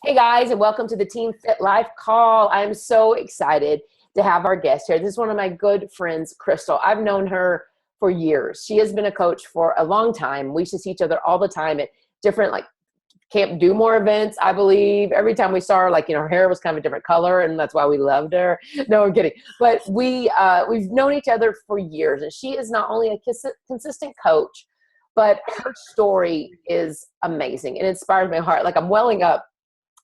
Hey guys, and welcome to the Team FitLife call. I'm so excited to have our guest here. This is one of my good friends, Krystal. I've known her for years. She has been a coach for a long time. We used to see each other all the time at different Camp Do More events, I believe. Every time we saw her, her hair was kind of a different color, and that's why we loved her. No, I'm kidding. But we've known each other for years, and she is not only a consistent coach, but her story is amazing. It inspires my heart. I'm welling up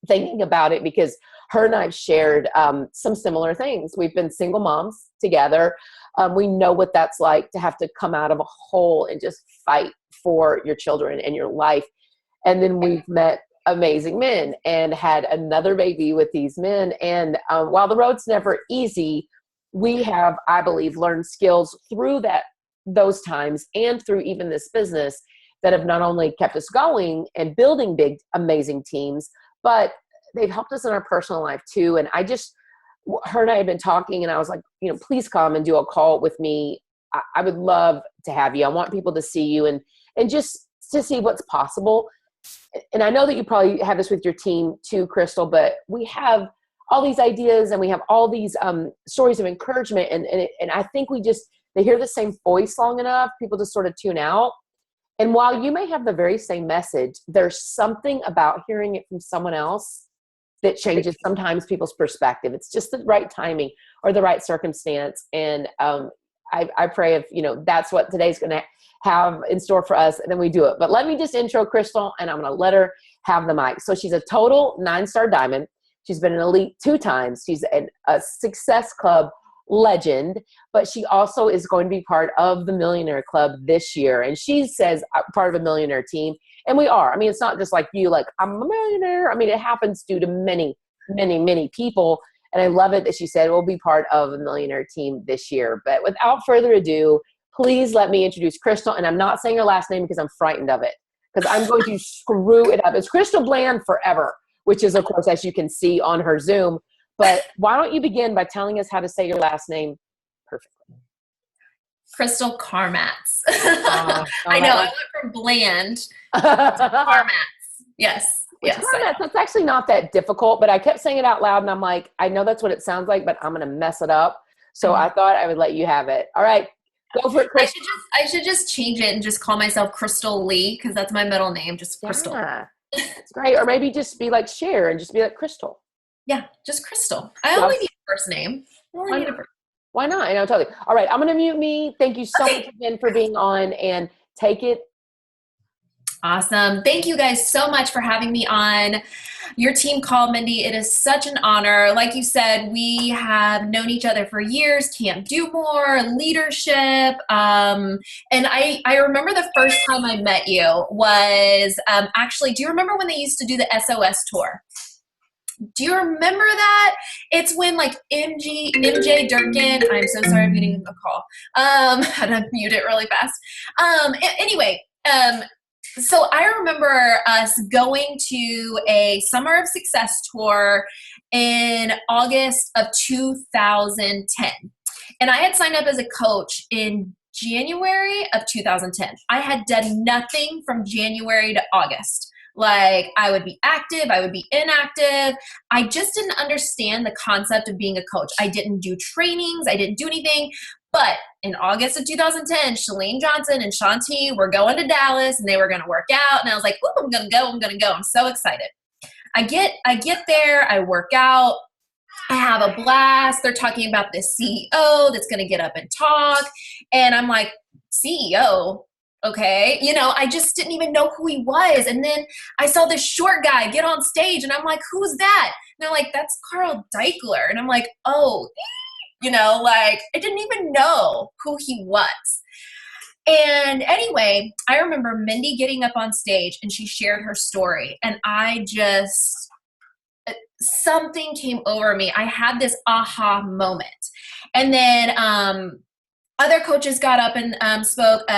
thinking about it because her and I've shared some similar things. We've been single moms together. We know what that's like to have to come out of a hole and just fight for your children and your life. And then we've met amazing men and had another baby with these men. And while the road's never easy, we have, I believe, learned skills through those times and through even this business that have not only kept us going and building big, amazing teams, but they've helped us in our personal life too. And her and I had been talking, and I was like, please come and do a call with me. I would love to have you. I want people to see you and just to see what's possible. And I know that you probably have this with your team too, Krystal, but we have all these ideas and we have all these stories of encouragement. And I think they hear the same voice long enough, people just sort of tune out. And while you may have the very same message, there's something about hearing it from someone else that changes sometimes people's perspective. It's just the right timing or the right circumstance. And I pray if, that's what today's going to have in store for us, and then we do it. But let me just intro Krystal, and I'm going to let her have the mic. So she's a total 9-star diamond. She's been an elite 2 times. She's a Success Club legend, but she also is going to be part of the Millionaire Club this year. And she says part of a millionaire team. And we are. I mean, it's not just like you, I'm a millionaire. I mean, it happens due to many, many, many people. And I love it that she said we'll be part of a millionaire team this year. But without further ado, please let me introduce Krystal. And I'm not saying her last name because I'm frightened of it, because I'm going to screw it up. It's Krystal Bland forever, which is, of course, as you can see on her Zoom. But why don't you begin by telling us how to say your last name perfectly? Krystal Karmatz. I know. I went from bland to Karmatz. Yes. Yes. Karmatz, that's actually not that difficult, but I kept saying it out loud, and I'm like, I know that's what it sounds like, but I'm going to mess it up. So I thought I would let you have it. All right. Go for it, Krystal. I should just change it and just call myself Krystal Lee, because that's my middle name, just Krystal. Yeah, that's great. Or maybe just be like Cher and just be like Krystal. Yeah, just Krystal. I only need a first name. Why not? I know, totally. All right, I'm going to mute me. Thank you so much again for being on, and take it. Awesome. Thank you guys so much for having me on your team call, Mindy. It is such an honor. Like you said, we have known each other for years, Can't Do More, leadership. And I remember the first time I met you was actually, do you remember when they used to do the SOS tour? Do you remember that? It's when MJ Durkin, I'm so sorry I'm getting a call. I had to mute it really fast. So I remember us going to a Summer of Success tour in August of 2010. And I had signed up as a coach in January of 2010. I had done nothing from January to August. I would be active, I would be inactive. I just didn't understand the concept of being a coach. I didn't do trainings, I didn't do anything. But in August of 2010, Shalene Johnson and Shanti were going to Dallas, and they were going to work out. And I was like, "Ooh, I'm going to go. I'm so excited." I get there, I work out, I have a blast. They're talking about this CEO that's going to get up and talk. And I'm like, CEO? Okay. I just didn't even know who he was. And then I saw this short guy get on stage, and I'm like, "Who's that?" And they're like, "That's Carl Deichler." And I'm like, "Oh, I didn't even know who he was." And anyway, I remember Mindy getting up on stage, and she shared her story, and something came over me. I had this aha moment. And then other coaches got up and spoke.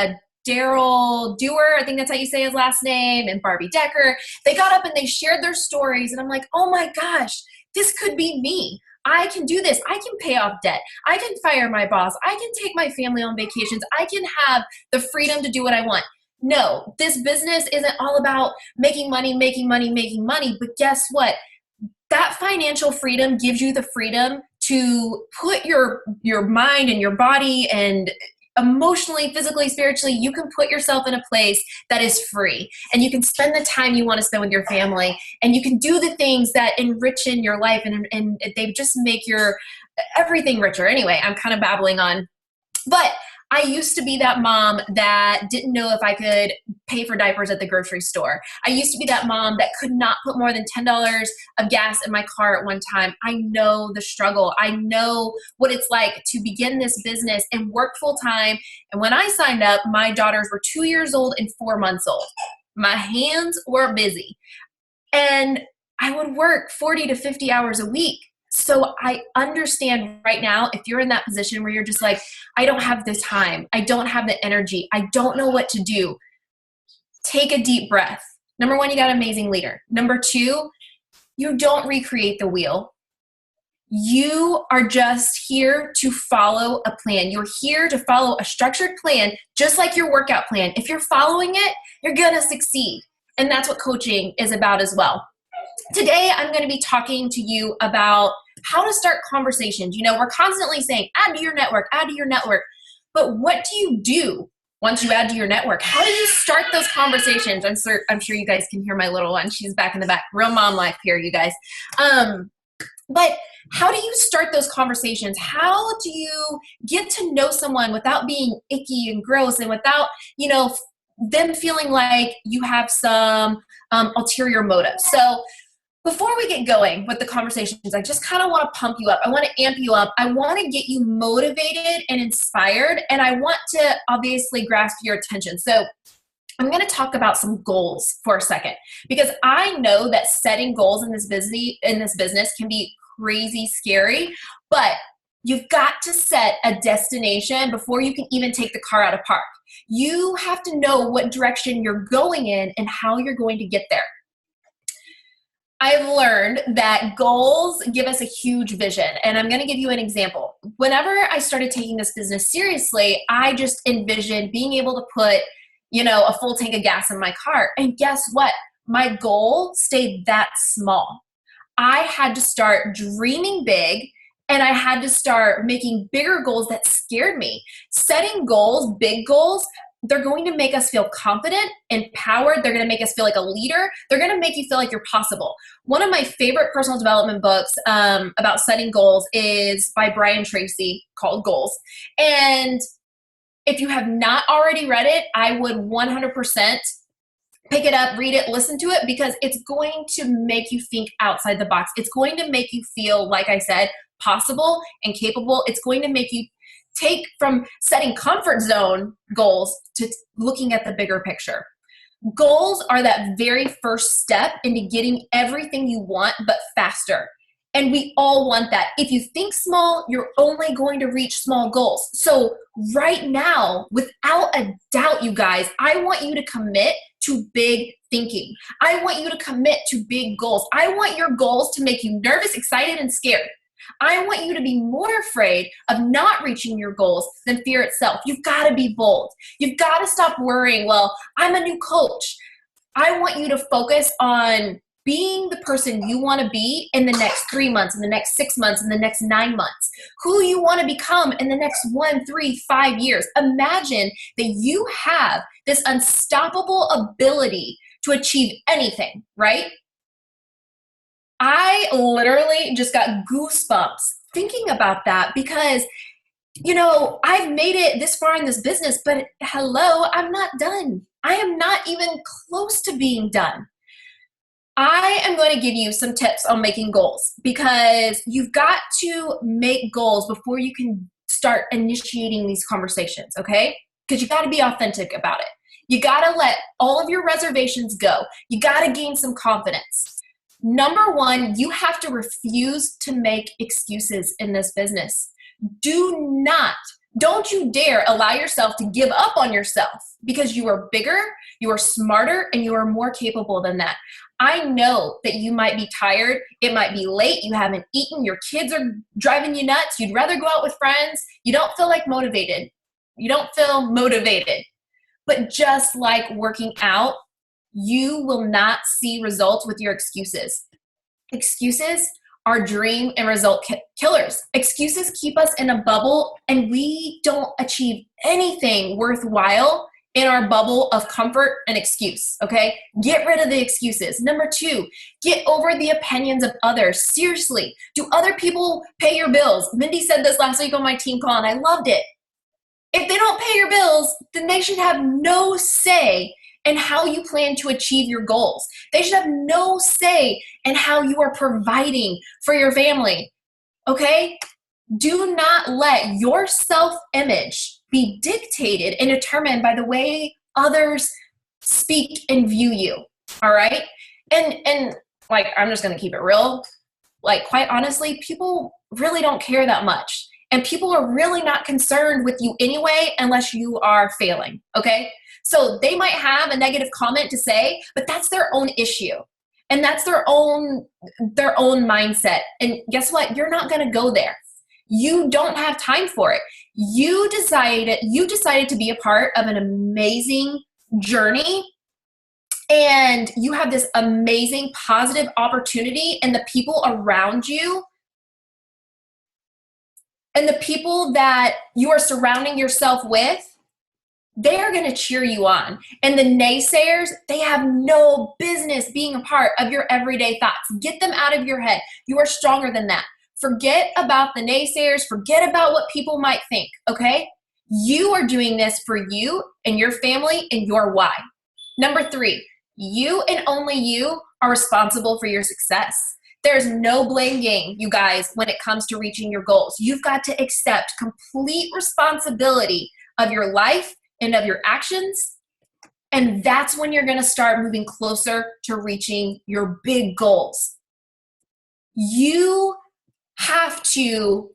Daryl Dewar, I think that's how you say his last name, and Barbie Decker. They got up and they shared their stories, and I'm like, oh my gosh, this could be me. I can do this. I can pay off debt. I can fire my boss. I can take my family on vacations. I can have the freedom to do what I want. No, this business isn't all about making money. But guess what? that financial freedom gives you the freedom to put your mind and your body and emotionally, physically, spiritually, you can put yourself in a place that is free, and you can spend the time you want to spend with your family, and you can do the things that enrich in your life, and they just make your everything richer. Anyway, I'm kind of babbling on, but I used to be that mom that didn't know if I could pay for diapers at the grocery store. I used to be that mom that could not put more than $10 of gas in my car at one time. I know the struggle. I know what it's like to begin this business and work full time. And when I signed up, my daughters were 2 years old and 4 months old. My hands were busy. And I would work 40 to 50 hours a week. So I understand right now, if you're in that position where you're just like, I don't have the time, I don't have the energy, I don't know what to do, take a deep breath. Number one, you got an amazing leader. Number two, you don't recreate the wheel. You are just here to follow a plan. You're here to follow a structured plan, just like your workout plan. If you're following it, you're going to succeed. And that's what coaching is about as well. Today, I'm going to be talking to you about how to start conversations. You know, we're constantly saying, add to your network, add to your network. But what do you do once you add to your network? How do you start those conversations? I'm sure you guys can hear my little one. She's back in the back. Real mom life here, you guys. But how do you start those conversations? How do you get to know someone without being icky and gross, and without, you know, them feeling like you have some ulterior motive? So before we get going with the conversations, I just kind of want to pump you up. I want to amp you up. I want to get you motivated and inspired, and I want to obviously grasp your attention. So I'm going to talk about some goals for a second, because I know that setting goals in this business can be crazy scary, but you've got to set a destination before you can even take the car out of park. You have to know what direction you're going in and how you're going to get there. I've learned that goals give us a huge vision, and I'm going to give you an example. Whenever I started taking this business seriously, I just envisioned being able to put, a full tank of gas in my car. And guess what? My goal stayed that small. I had to start dreaming big, and I had to start making bigger goals that scared me. Setting goals, big goals, they're going to make us feel confident, empowered. They're going to make us feel like a leader. They're going to make you feel like you're possible. One of my favorite personal development books about setting goals is by Brian Tracy, called Goals. And if you have not already read it, I would 100% pick it up, read it, listen to it, because it's going to make you think outside the box. It's going to make you feel, like I said, possible and capable. It's going to make you take from setting comfort zone goals to looking at the bigger picture. Goals are that very first step into getting everything you want, but faster. And we all want that. If you think small, you're only going to reach small goals. So right now, without a doubt, you guys, I want you to commit to big thinking. I want you to commit to big goals. I want your goals to make you nervous, excited, and scared. I want you to be more afraid of not reaching your goals than fear itself. You've got to be bold. You've got to stop worrying, well, I'm a new coach. I want you to focus on being the person you want to be in the next 3 months, in the next 6 months, in the next 9 months, who you want to become in the next 1, 3, 5 years. Imagine that you have this unstoppable ability to achieve anything, right? I literally just got goosebumps thinking about that, because, I've made it this far in this business, but hello, I'm not done. I am not even close to being done. I am going to give you some tips on making goals, because you've got to make goals before you can start initiating these conversations, okay? Because you got to be authentic about it. You got to let all of your reservations go. You got to gain some confidence. Number one, you have to refuse to make excuses in this business. Don't you dare allow yourself to give up on yourself, because you are bigger, you are smarter, and you are more capable than that. I know that you might be tired. It might be late. You haven't eaten. Your kids are driving you nuts. You'd rather go out with friends. You don't feel motivated. But just like working out, you will not see results with your excuses. Excuses are dream and result killers. Excuses keep us in a bubble, and we don't achieve anything worthwhile in our bubble of comfort and excuse, okay? Get rid of the excuses. Number 2, get over the opinions of others. Seriously, do other people pay your bills? Mindy said this last week on my team call, and I loved it. If they don't pay your bills, then they should have no say in how you plan to achieve your goals. They should have no say in how you are providing for your family, okay? Do not let your self-image be dictated and determined by the way others speak and view you, all right? And like, I'm just gonna keep it real. Like, quite honestly, people really don't care that much. And people are really not concerned with you anyway, unless you are failing, okay? So they might have a negative comment to say, but that's their own issue. And that's their own mindset. And guess what? You're not gonna go there. You don't have time for it. You decided to be a part of an amazing journey, and you have this amazing positive opportunity, and the people around you and the people that you are surrounding yourself with, they are going to cheer you on. And the naysayers, they have no business being a part of your everyday thoughts. Get them out of your head. You are stronger than that. Forget about the naysayers. Forget about what people might think, okay? You are doing this for you and your family and your why. Number 3, you and only you are responsible for your success. There's no blame game, you guys, when it comes to reaching your goals. You've got to accept complete responsibility of your life and of your actions. And that's when you're going to start moving closer to reaching your big goals. You have to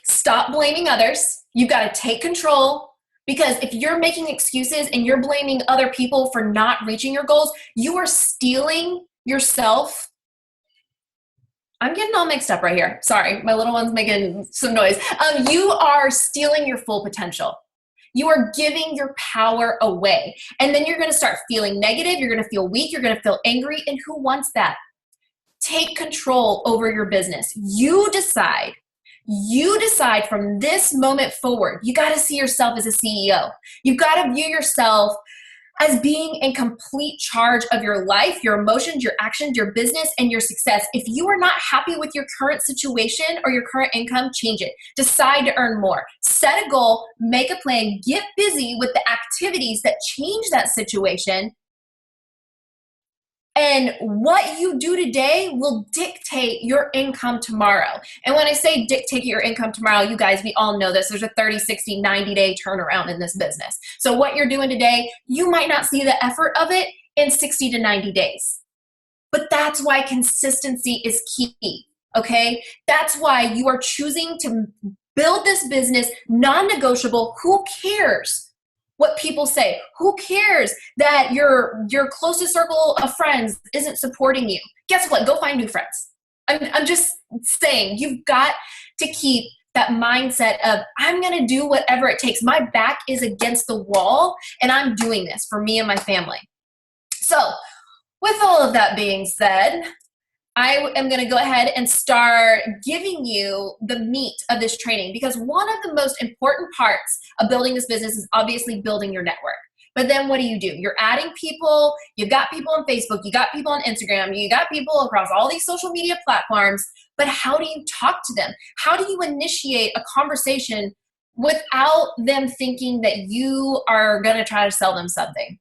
stop blaming others. You've got to take control, because if you're making excuses and you're blaming other people for not reaching your goals, you are stealing yourself. I'm getting all mixed up right here. Sorry, my little one's making some noise. You are stealing your full potential. You are giving your power away. And then you're going to start feeling negative. You're going to feel weak. You're going to feel angry. And who wants that? Take control over your business. You decide from this moment forward. You got to see yourself as a CEO. You've got to view yourself as being in complete charge of your life, your emotions, your actions, your business, and your success. If you are not happy with your current situation or your current income, change it. Decide to earn more. Set a goal, make a plan, get busy with the activities that change that situation. And what you do today will dictate your income tomorrow. And when I say dictate your income tomorrow, you guys, we all know this. There's a 30, 60, 90-day turnaround in this business. So what you're doing today, you might not see the effort of it in 60 to 90 days. But that's why consistency is key, okay? That's why you are choosing to build this business non-negotiable. Who cares what people say? Who cares that your closest circle of friends isn't supporting you? Guess what? Go find new friends. I'm just saying, you've got to keep that mindset of, I'm going to do whatever it takes. My back is against the wall, and I'm doing this for me and my family. So with all of that being said, I am going to go ahead and start giving you the meat of this training, because one of the most important parts of building this business is obviously building your network. But then what do? You're adding people. You've got people on Facebook. You got people on Instagram. You got people across all these social media platforms. But how do you talk to them? How do you initiate a conversation without them thinking that you are going to try to sell them something?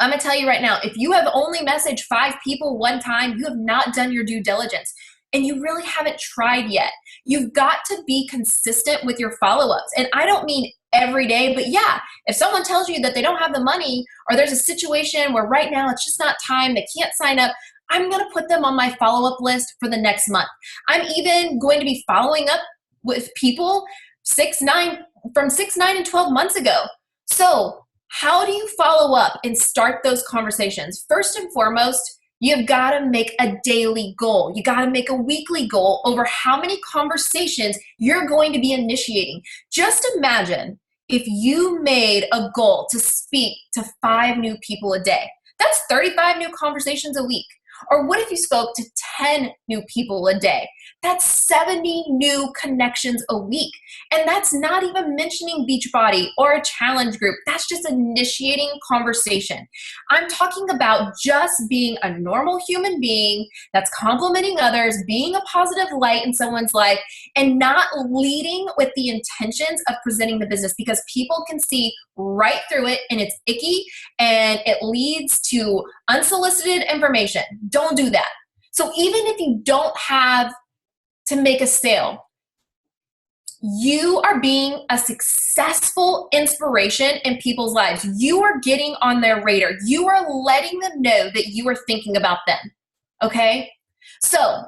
I'm going to tell you right now, if you have only messaged 5 people one time, you have not done your due diligence, and you really haven't tried yet. You've got to be consistent with your follow-ups. And I don't mean every day, but yeah, if someone tells you that they don't have the money, or there's a situation where right now it's just not time, they can't sign up, I'm going to put them on my follow-up list for the next month. I'm even going to be following up with people from 6, 9, and 12 months ago. So how do you follow up and start those conversations? First and foremost, you've got to make a daily goal. You got to make a weekly goal over how many conversations you're going to be initiating. Just imagine if you made a goal to speak to 5 new people a day. That's 35 new conversations a week. Or what if you spoke to 10 new people a day? That's 70 new connections a week. And that's not even mentioning Beachbody or a challenge group. That's just initiating conversation. I'm talking about just being a normal human being that's complimenting others, being a positive light in someone's life, and not leading with the intentions of presenting the business, because people can see right through it and it's icky and it leads to unsolicited information. Don't do that. So even if you don't have to make a sale, you are being a successful inspiration in people's lives. You are getting on their radar. You are letting them know that you are thinking about them. Okay? So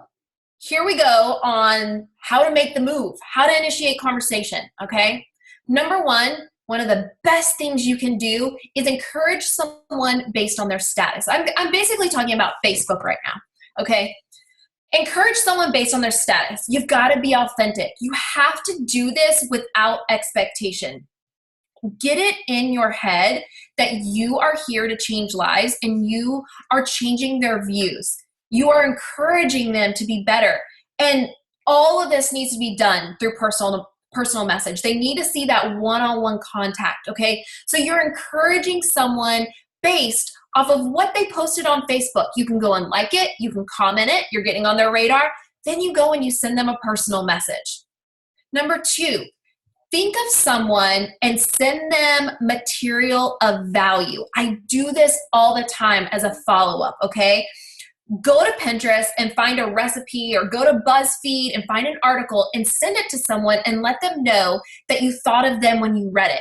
here we go on how to make the move, how to initiate conversation. Okay? Number one of the best things you can do is encourage someone based on their status. I'm basically talking about Facebook right now. Okay? Encourage someone based on their status. You've got to be authentic. You have to do this without expectation. Get it in your head that you are here to change lives and you are changing their views. You are encouraging them to be better. And all of this needs to be done through personal message. They need to see that one-on-one contact, okay? So you're encouraging someone based off of what they posted on Facebook. You can go and like it, you can comment it, you're getting on their radar, then you go and you send them a personal message. Number two, think of someone and send them material of value. I do this all the time as a follow-up, okay? Go to Pinterest and find a recipe, or go to BuzzFeed and find an article and send it to someone and let them know that you thought of them when you read it.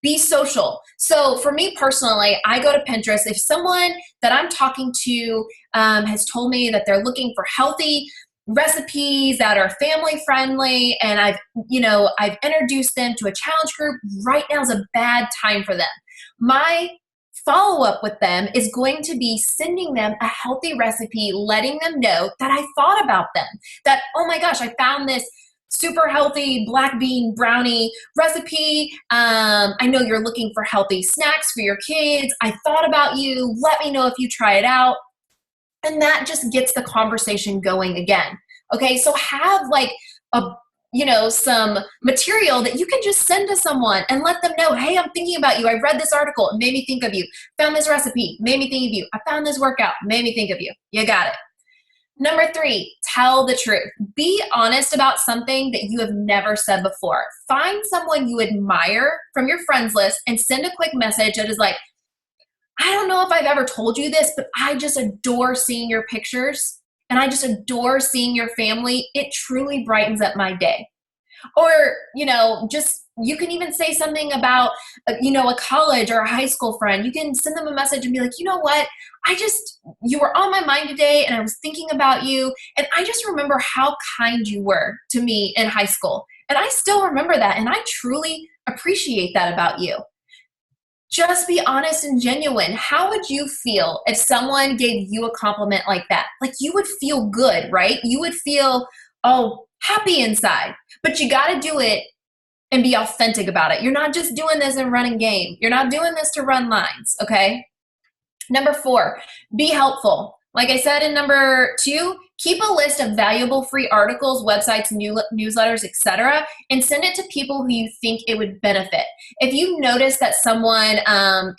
Be social. So for me personally, I go to Pinterest. If someone that I'm talking to has told me that they're looking for healthy recipes that are family friendly, and I've introduced them to a challenge group, right now is a bad time for them. My follow-up with them is going to be sending them a healthy recipe, letting them know that I thought about them, that, oh my gosh, I found this super healthy black bean brownie recipe. I know you're looking for healthy snacks for your kids. I thought about you. Let me know if you try it out. And that just gets the conversation going again. Okay, so have some material that you can just send to someone and let them know, hey, I'm thinking about you. I read this article. It made me think of you. Found this recipe. Made me think of you. I found this workout. Made me think of you. You got it. Number three, tell the truth. Be honest about something that you have never said before. Find someone you admire from your friends list and send a quick message that is like, I don't know if I've ever told you this, but I just adore seeing your pictures and I just adore seeing your family. It truly brightens up my day. Or, you can even say something about, a college or a high school friend. You can send them a message and be like, you know what? You were on my mind today and I was thinking about you. And I just remember how kind you were to me in high school. And I still remember that. And I truly appreciate that about you. Just be honest and genuine. How would you feel if someone gave you a compliment like that? Like, you would feel good, right? You would feel, happy inside. But you got to do it and be authentic about it. You're not just doing this and running game. You're not doing this to run lines, okay? Number four, be helpful. Like I said in number two, keep a list of valuable free articles, websites, newsletters, etc., and send it to people who you think it would benefit. If you notice that someone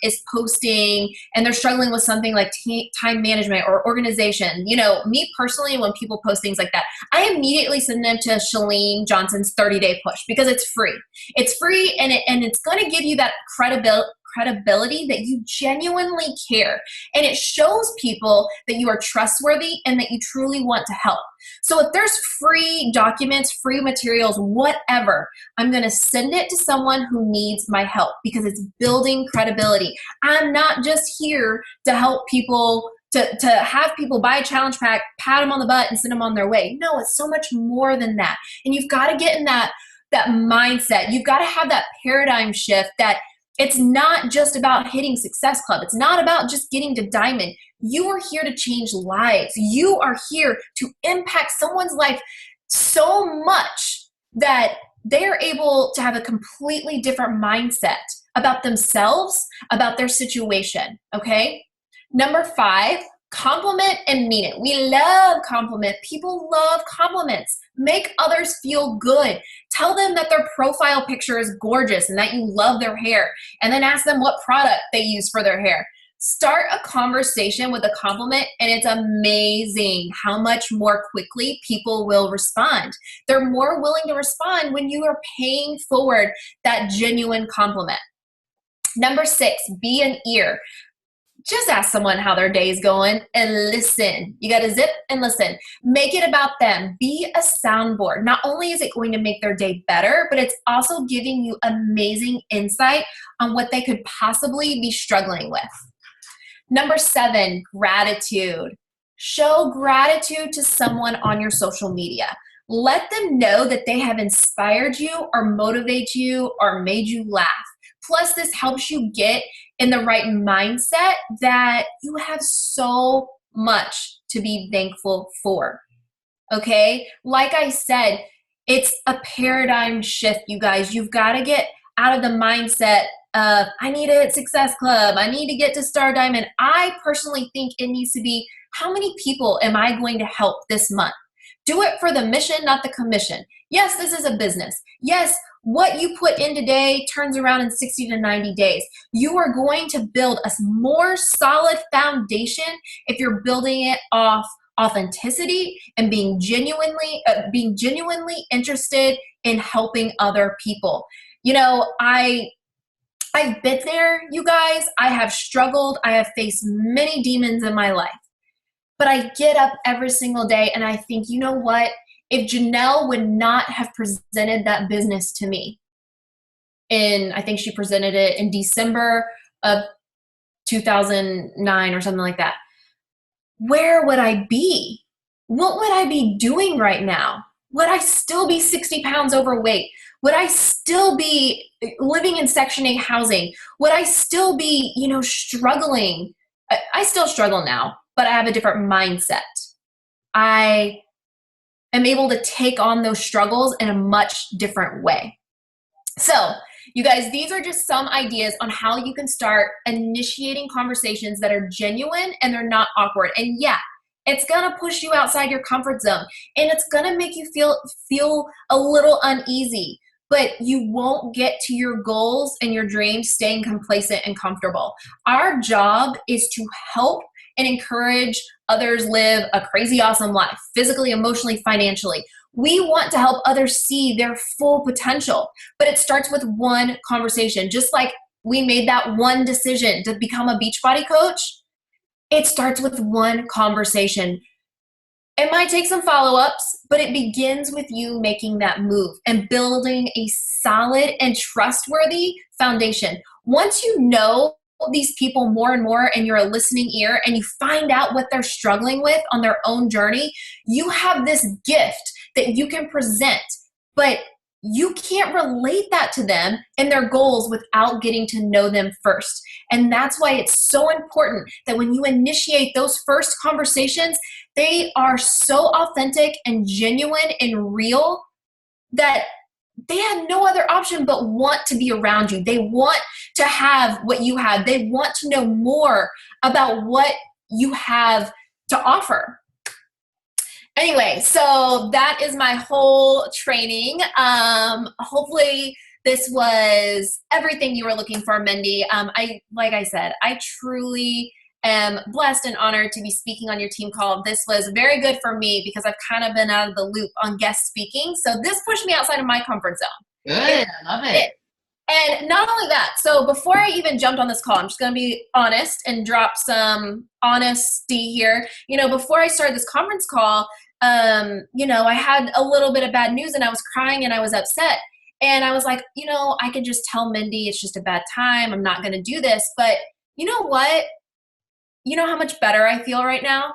is posting and they're struggling with something like time management or organization, me personally, when people post things like that, I immediately send them to Chalene Johnson's 30-day push because it's free. It's free and it's going to give you that credibility that you genuinely care. And it shows people that you are trustworthy and that you truly want to help. So if there's free documents, free materials, whatever, I'm going to send it to someone who needs my help because it's building credibility. I'm not just here to help people, to have people buy a challenge pack, pat them on the butt and send them on their way. No, it's so much more than that. And you've got to get in that mindset. You've got to have that paradigm shift that it's not just about hitting Success Club. It's not about just getting to Diamond. You are here to change lives. You are here to impact someone's life so much that they are able to have a completely different mindset about themselves, about their situation, okay? Number five, Compliment and mean it. We love compliment. People love compliments. Make others feel good. Tell them that their profile picture is gorgeous and that you love their hair, and then ask them what product they use for their hair. Start a conversation with a compliment, and it's amazing how much more quickly people will respond. They're more willing to respond when you are paying forward that genuine compliment. Number 6, be an ear. Just ask someone how their day is going and listen. You got to zip and listen. Make it about them. Be a soundboard. Not only is it going to make their day better, but it's also giving you amazing insight on what they could possibly be struggling with. Number 7, gratitude. Show gratitude to someone on your social media. Let them know that they have inspired you or motivated you or made you laugh. Plus, this helps you get in the right mindset that you have so much to be thankful for. Okay? Like I said, it's a paradigm shift, you guys. You've got to get out of the mindset of, I need a success club, I need to get to Star Diamond. I personally think it needs to be, how many people am I going to help this month? Do it for the mission, not the commission. Yes, this is a business. Yes, what you put in today turns around in 60 to 90 days. You are going to build a more solid foundation if you're building it off authenticity and being genuinely interested in helping other people. You know, I've been there, you guys. I have struggled. I have faced many demons in my life. But I get up every single day and I think, you know what? If Janelle would not have presented that business to me, I think she presented it in December of 2009 or something like that, where would I be? What would I be doing right now? Would I still be 60 pounds overweight? Would I still be living in Section 8 housing? Would I still be, struggling? I still struggle now, but I have a different mindset. I am able to take on those struggles in a much different way. So, you guys, these are just some ideas on how you can start initiating conversations that are genuine and they're not awkward. And yeah, it's going to push you outside your comfort zone and it's going to make you feel a little uneasy, but you won't get to your goals and your dreams staying complacent and comfortable. Our job is to help and encourage others live a crazy awesome life, physically, emotionally, financially. We want to help others see their full potential, but it starts with one conversation. Just like we made that one decision to become a Beachbody coach, it starts with one conversation. It might take some follow-ups, but it begins with you making that move and building a solid and trustworthy foundation. Once you know these people more and more and you're a listening ear and you find out what they're struggling with on their own journey, you have this gift that you can present, but you can't relate that to them and their goals without getting to know them first. And that's why it's so important that when you initiate those first conversations, they are so authentic and genuine and real that they have no other option but want to be around you. They want to have what you have. They want to know more about what you have to offer. Anyway, so that is my whole training. Hopefully this was everything you were looking for, Mindy. Like I said, I truly am blessed and honored to be speaking on your team call. This was very good for me because I've kind of been out of the loop on guest speaking. So this pushed me outside of my comfort zone. Good, I love it. And not only that, so before I even jumped on this call, I'm just going to be honest and drop some honesty here. Before I started this conference call, I had a little bit of bad news and I was crying and I was upset. And I was like, I could just tell Mindy it's just a bad time. I'm not going to do this. But you know what? You know how much better I feel right now?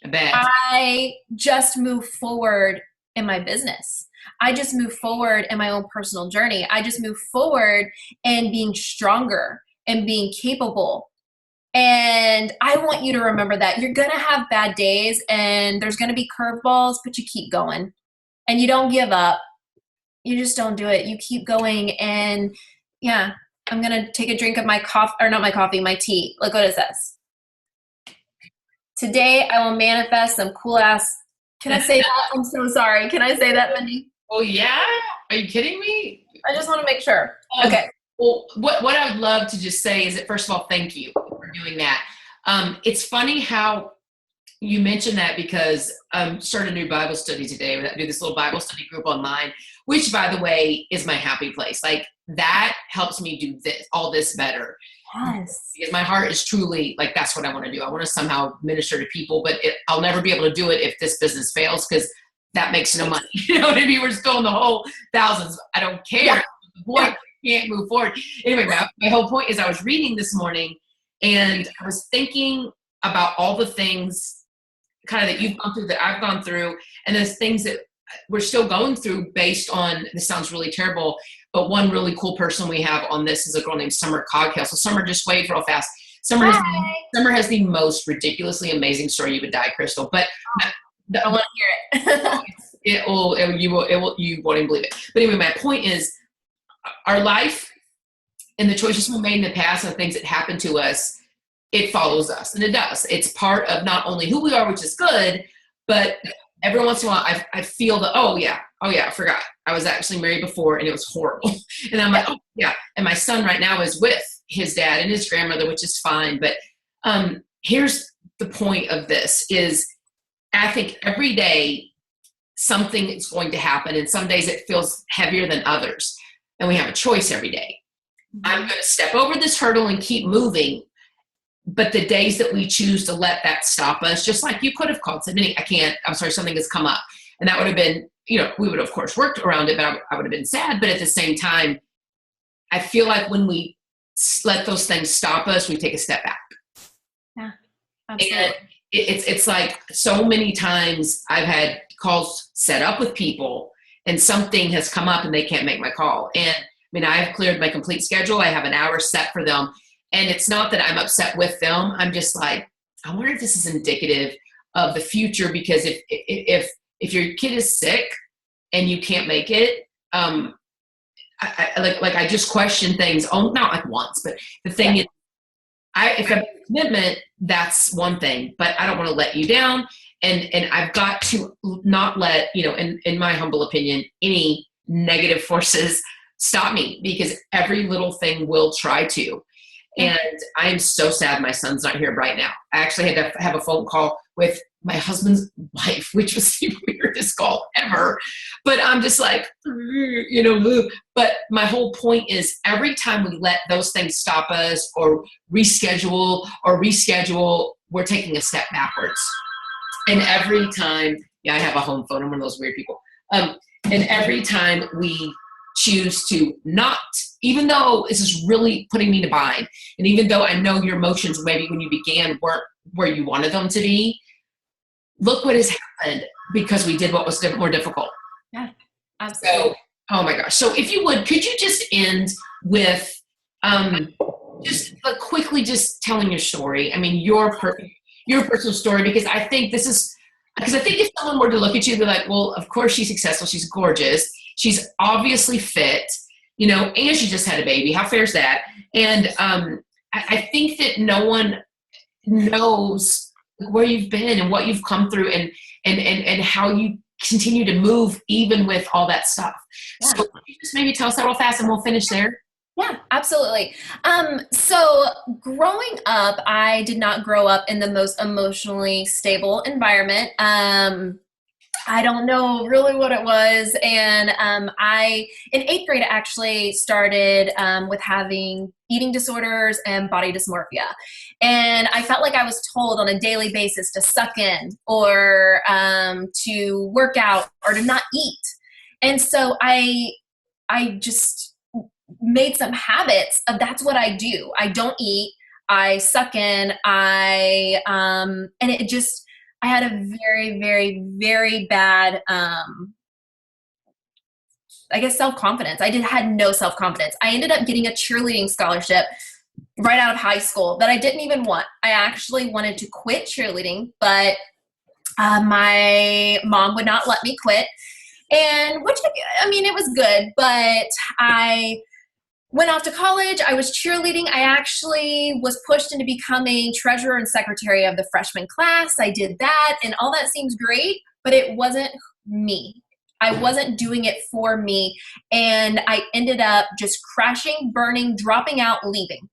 I bet. I just moved forward in my business. I just moved forward in my own personal journey. I just moved forward in being stronger and being capable. And I want you to remember that you're going to have bad days and there's going to be curveballs, but you keep going and you don't give up. You just don't do it. You keep going. And yeah, I'm going to take a drink of my coffee, or not my coffee, my tea. Look what it says. Today I will manifest some cool ass. Can I say that? I'm so sorry. Can I say that, Mindy? Oh yeah? Are you kidding me? I just want to make sure. Okay. Well, what I would love to just say is that, first of all, thank you for doing that. It's funny how you mentioned that, because started a new Bible study today. I do this little Bible study group online, which, by the way, is my happy place. Like, that helps me do all this better. Yes. Because my heart is truly like, that's what I want to do. I want to somehow minister to people, but I'll never be able to do it if this business fails, because that makes no money. You know what I mean? We're still in the whole thousands. I don't care. Yeah. Boy, can't move forward. Anyway, my whole point is, I was reading this morning and I was thinking about all the things kind of that you've gone through, that I've gone through, and those things that we're still going through based on, this sounds really terrible, but one really cool person we have on this is a girl named Summer Coghill. So Summer, just wave real fast. Summer has the most ridiculously amazing story. You would die, Krystal. But I want to hear it. you won't even believe it. But anyway, my point is, our life and the choices we made in the past and the things that happened to us, it follows us, and it does. It's part of not only who we are, which is good, but every once in a while I feel that, oh yeah, I forgot. I was actually married before and it was horrible. And I'm like, oh yeah. And my son right now is with his dad and his grandmother, which is fine. But here's the point of this is, I think every day something is going to happen, and some days it feels heavier than others. And we have a choice every day. I'm going to step over this hurdle and keep moving. But the days that we choose to let that stop us, just like you could have called, said, Minnie, I'm sorry, something has come up. And that would have been, we would have, of course, worked around it, but I would have been sad. But at the same time, I feel like when we let those things stop us, we take a step back. Yeah, absolutely. And it's like, so many times I've had calls set up with people and something has come up and they can't make my call. And I've cleared my complete schedule. I have an hour set for them. And it's not that I'm upset with them. I'm just like, I wonder if this is indicative of the future, because if your kid is sick and you can't make it, I just question things. Oh, not like once, but the thing is, if I make a commitment, that's one thing, but I don't want to let you down. And I've got to not let, in my humble opinion, any negative forces stop me, because every little thing will try to. And I am so sad my son's not here right now. I actually had to have a phone call with my husband's wife, which was the weirdest call ever. But I'm just like, but my whole point is, every time we let those things stop us or reschedule, we're taking a step backwards. And every time, I have a home phone. I'm one of those weird people. And every time we choose to not, even though this is really putting me in a bind, and even though I know your emotions maybe when you began weren't where you wanted them to be, look what has happened because we did what was more difficult. Yeah, absolutely. So, oh my gosh. So if you would, could you just end with just quickly just telling your story? Your personal story, because I think if someone were to look at you, they're like, well, of course she's successful. She's gorgeous. She's obviously fit, and she just had a baby. How fair is that? And I think that no one knows where you've been and what you've come through and how you continue to move even with all that stuff. Yeah. So can you just maybe tell us that real fast and we'll finish there? Yeah, absolutely. So growing up, I did not grow up in the most emotionally stable environment. I don't know really what it was. And in 8th grade, I actually started with having eating disorders and body dysmorphia. And I felt like I was told on a daily basis to suck in or to work out or to not eat. And so I just made some habits of that's what I do. I don't eat. I suck in. And it just, I had a very, very, very bad, self-confidence. I had no self-confidence. I ended up getting a cheerleading scholarship right out of high school that I didn't even want. I actually wanted to quit cheerleading, but my mom would not let me quit. And which, it was good, but went off to college. I was cheerleading. I actually was pushed into becoming treasurer and secretary of the freshman class. I did that, and all that seems great, but it wasn't me. I wasn't doing it for me, and I ended up just crashing, burning, dropping out, leaving.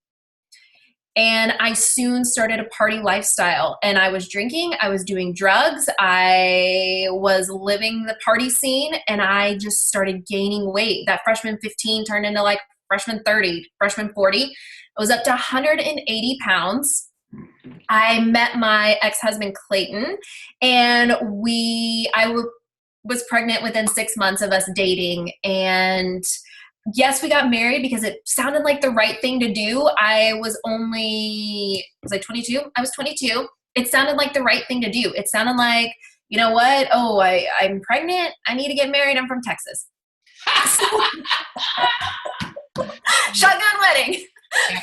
And I soon started a party lifestyle, and I was drinking, I was doing drugs, I was living the party scene, and I just started gaining weight. That freshman 15 turned into like freshman 30, freshman 40. I was up to 180 pounds. I met my ex-husband Clayton, and I was pregnant within 6 months of us dating. And yes, we got married because it sounded like the right thing to do. Was I 22? I was 22. It sounded like the right thing to do. It sounded like, you know what? Oh, I'm pregnant. I need to get married. I'm from Texas. Shotgun wedding. Yeah.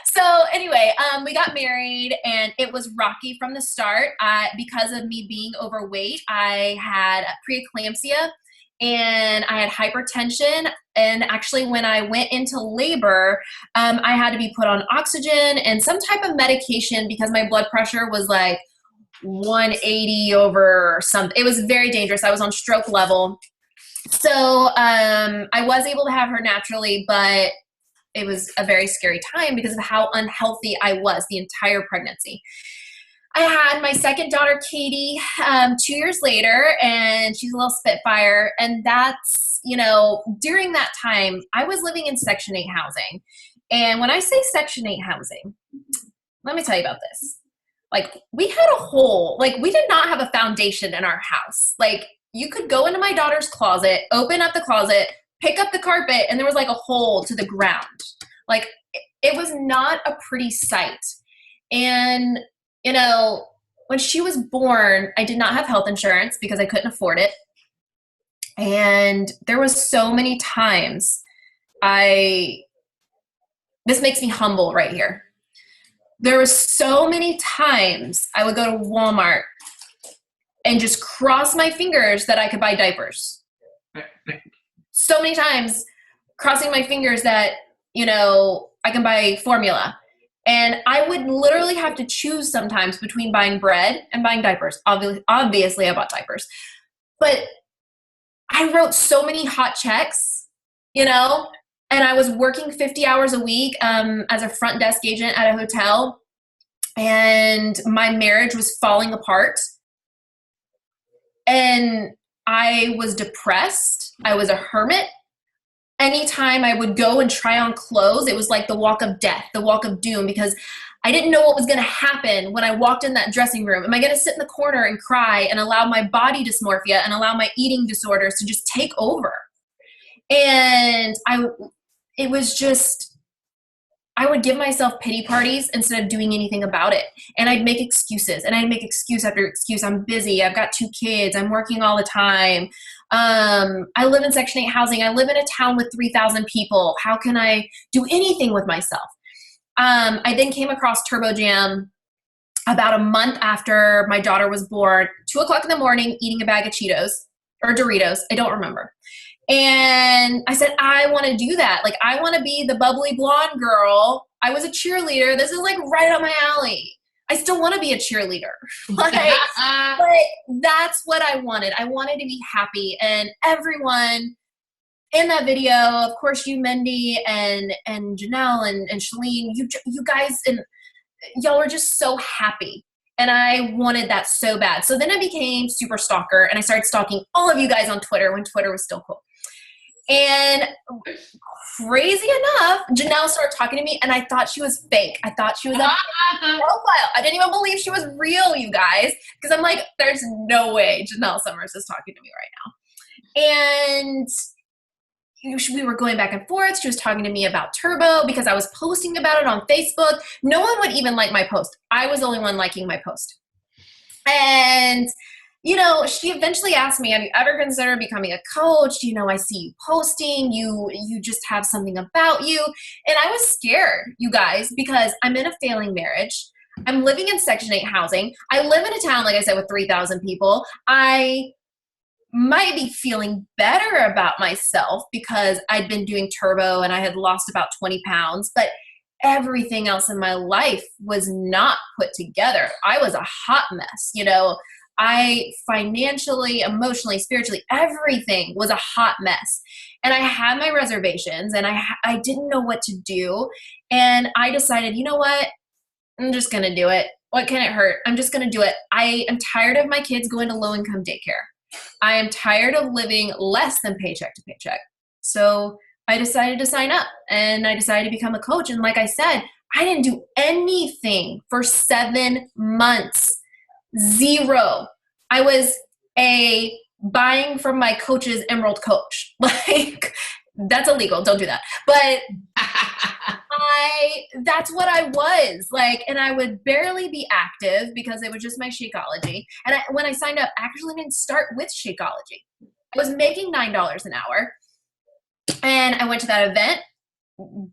So anyway, we got married, and it was rocky from the start. Because of me being overweight, I had preeclampsia, and I had hypertension. And actually, when I went into labor, I had to be put on oxygen and some type of medication because my blood pressure was like 180 over something. It was very dangerous. I was on stroke level. So I was able to have her naturally, but it was a very scary time because of how unhealthy I was the entire pregnancy. I had my second daughter, Katie, 2 years later, and she's a little spitfire. And that's, during that time, I was living in Section 8 housing. And when I say Section 8 housing, let me tell you about this. Like, we had a hole. Like, we did not have a foundation in our house. Like, you could go into my daughter's closet, open up the closet, pick up the carpet, and there was like a hole to the ground. Like, it was not a pretty sight. And when she was born, I did not have health insurance because I couldn't afford it. And there was so many times this makes me humble right here. There was so many times I would go to Walmart and just cross my fingers that I could buy diapers. So many times crossing my fingers that, I can buy formula. And I would literally have to choose sometimes between buying bread and buying diapers. Obviously, I bought diapers. But I wrote so many hot checks, and I was working 50 hours a week as a front desk agent at a hotel. And my marriage was falling apart. And I was depressed. I was a hermit. Anytime I would go and try on clothes, it was like the walk of death, the walk of doom, because I didn't know what was going to happen when I walked in that dressing room. Am I going to sit in the corner and cry and allow my body dysmorphia and allow my eating disorders to just take over? And I would give myself pity parties instead of doing anything about it. And I'd make excuses, and I'd make excuse after excuse. I'm busy. I've got 2 kids. I'm working all the time. I live in Section 8 housing. I live in a town with 3,000 people. How can I do anything with myself? I then came across Turbo Jam about a month after my daughter was born, 2:00 in the morning, eating a bag of Cheetos or Doritos. I don't remember. And I said, I want to do that. Like, I want to be the bubbly blonde girl. I was a cheerleader. This is like right up my alley. I still want to be a cheerleader. But that's what I wanted. I wanted to be happy. And everyone in that video, of course, you, Mindy, and Janelle, and Shalene, you guys, and y'all were just so happy. And I wanted that so bad. So then I became super stalker, and I started stalking all of you guys on Twitter when Twitter was still cool. And crazy enough, Janelle started talking to me, and I thought she was fake. I thought she was a profile. I didn't even believe she was real, you guys, because I'm like, there's no way Janelle Summers is talking to me right now. And we were going back and forth. She was talking to me about Turbo because I was posting about it on Facebook. No one would even like my post. I was the only one liking my post. And she eventually asked me, have you ever considered becoming a coach? I see you posting, you just have something about you. And I was scared, you guys, because I'm in a failing marriage. I'm living in Section 8 housing. I live in a town, like I said, with 3,000 people. I might be feeling better about myself because I'd been doing turbo and I had lost about 20 pounds, but everything else in my life was not put together. I was a hot mess. I financially, emotionally, spiritually, everything was a hot mess. And I had my reservations and I didn't know what to do. And I decided, you know what? I'm just going to do it. What can it hurt? I'm just going to do it. I am tired of my kids going to low income daycare. I am tired of living less than paycheck to paycheck. So I decided to sign up and I decided to become a coach. And like I said, I didn't do anything for 7 months. Zero. I was buying from my coach's Emerald coach. Like, that's illegal. Don't do that. But that's what I was like. And I would barely be active because it was just my Shakeology. And when I signed up, I actually didn't start with Shakeology. I was making $9 an hour. And I went to that event.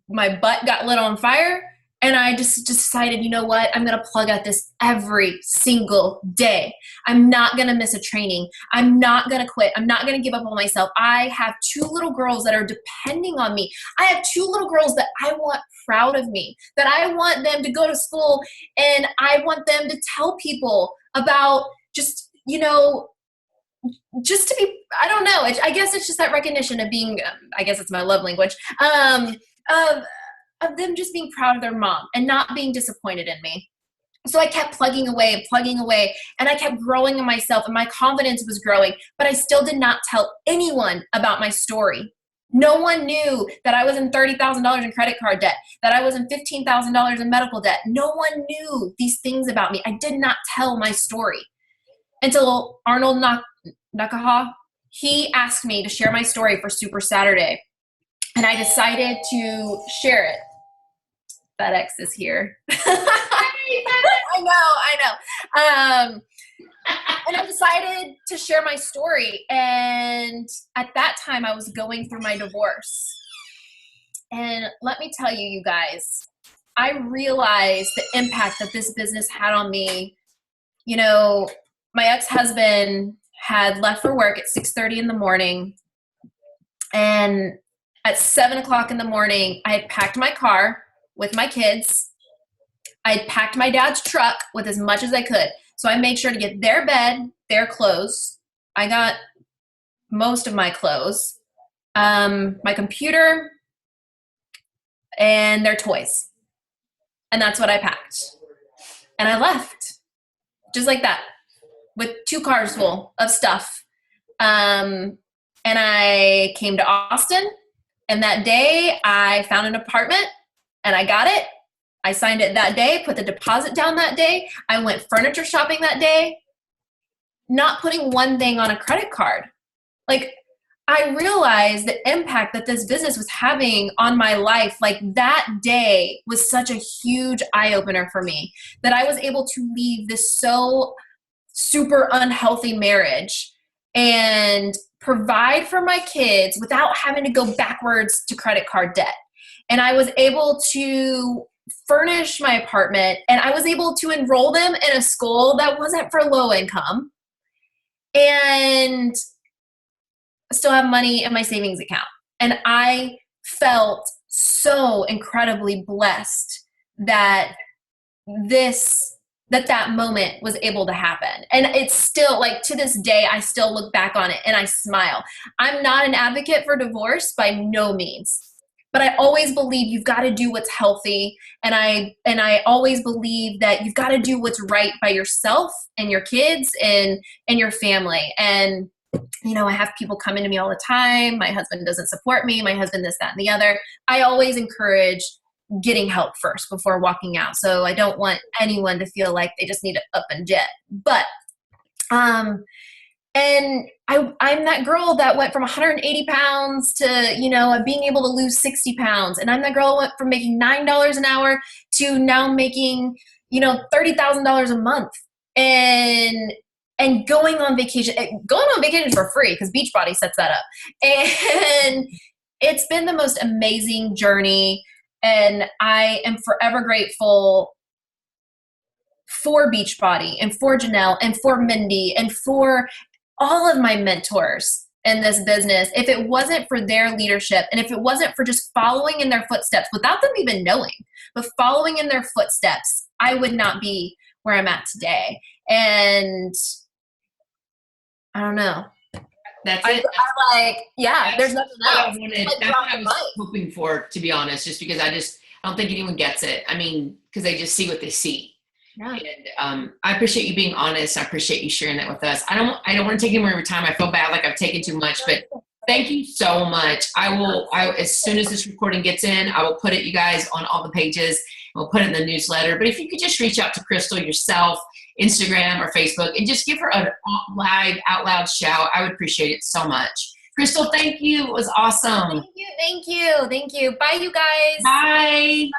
My butt got lit on fire. And I just decided, you know what? I'm going to plug at this every single day. I'm not going to miss a training. I'm not going to quit. I'm not going to give up on myself. I have 2 little girls that are depending on me. I have 2 little girls that I want proud of me, that I want them to go to school and I want them to tell people about just to be, I don't know. I guess it's just that recognition of being, I guess it's my love language, of them just being proud of their mom and not being disappointed in me. So I kept plugging away, and I kept growing in myself and my confidence was growing, but I still did not tell anyone about my story. No one knew that I was in $30,000 in credit card debt, that I was in $15,000 in medical debt. No one knew these things about me. I did not tell my story until Arnold Nakaha, he asked me to share my story for Super Saturday. And I decided to share it. FedEx is here. I know. And I decided to share my story. And at that time, I was going through my divorce. And let me tell you, you guys, I realized the impact that this business had on me. My ex-husband had left for work at 6:30 in the morning. And at 7 o'clock in the morning, I had packed my car with my kids. I had packed my dad's truck with as much as I could. So I made sure to get their bed, their clothes. I got most of my clothes, my computer, and their toys. And that's what I packed. And I left just like that with 2 cars full of stuff. And I came to Austin. And that day I found an apartment and I got it. I signed it that day, put the deposit down that day. I went furniture shopping that day, not putting one thing on a credit card. Like, I realized the impact that this business was having on my life. Like, that day was such a huge eye-opener for me that I was able to leave this so super unhealthy marriage and provide for my kids without having to go backwards to credit card debt. And I was able to furnish my apartment and I was able to enroll them in a school that wasn't for low income and still have money in my savings account. And I felt so incredibly blessed that that moment was able to happen. And it's still, like, to this day, I still look back on it and I smile. I'm not an advocate for divorce by no means, but I always believe you've got to do what's healthy. And I always believe that you've got to do what's right by yourself and your kids and your family. And, I have people coming to me all the time. My husband doesn't support me. My husband this, that, and the other. I always encourage getting help first before walking out. So I don't want anyone to feel like they just need to up and jet. But, and I'm that girl that went from 180 pounds to, being able to lose 60 pounds. And I'm that girl that went from making $9 an hour to now making, $30,000 a month and going on vacation for free because Beachbody sets that up. And it's been the most amazing journey. And I am forever grateful for Beachbody and for Janelle and for Mindy and for all of my mentors in this business, if it wasn't for their leadership and if it wasn't for just following in their footsteps without them even knowing, but following in their footsteps, I would not be where I'm at today. And I don't know. That's it. There's nothing else. That's what I was hoping for, to be honest, just because I don't think anyone gets it. I mean, because they just see what they see. Yeah. And I appreciate you being honest. I appreciate you sharing that with us. I don't want to take any more of your time. I feel bad like I've taken too much, but thank you so much. As soon as this recording gets in, I will put it, you guys, on all the pages. We'll put it in the newsletter. But if you could just reach out to Krystal yourself, Instagram or Facebook, and just give her a live, out loud shout, I would appreciate it so much. Krystal, thank you. It was awesome. Thank you. Bye, you guys. Bye.